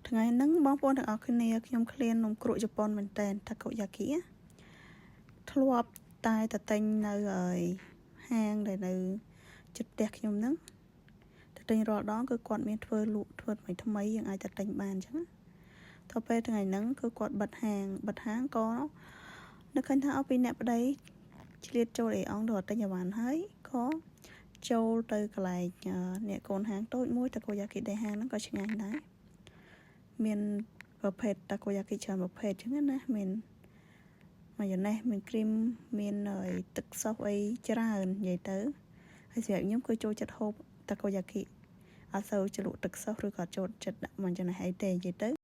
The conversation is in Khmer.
ថ្ងៃហ្នឹងបងប្អូនទាំងអស់គ្នាខ្ញុំឃ្លាននំគ្រក់ជប៉ុនមែនតើតាកូយ៉ាគីធ្លាប់តែទិញនៅហាងដែលនៅជិតផ្ទះខ្ញុំហ្នឹងទិញរាល់ដងគឺគាត់មានធ្វើលក់ធ្វើថ្មីយើងអាចទិញបានអញ្ចឹងទៅពេលថ្ងៃហ្នឹងគឺគាត់បិទហាងក៏នឹកឃើញថាពីអ្នកប្តីឆ្លៀតចូលអេអងទៅទិញអីវ៉ាន់ហើយក៏ចូលទៅកន្លែងអ្នកកូនហាងតូចមួយតាកូយ៉ាគីដែលហាងហ្នឹងក៏ឆ្ងាញ់ដែរមានប្រភេទតាកូយ៉ាគីច្រើនប្រភេទអញ្ចឹងណាមានម៉ាយ៉ូណេសមានគ្រីមមានទឹកស៊ុសអីច្រើននិយាយទៅហើយសម្រាប់ខ្ញុំគឺចូលចិត្តហូបតាកូយ៉ាគីអត់សូវជ្រលក់ទឹកស៊ុសឬក៏ចូលចិត្តដាក់ម៉ាយ៉ូណេសអីទេនិយាយទៅ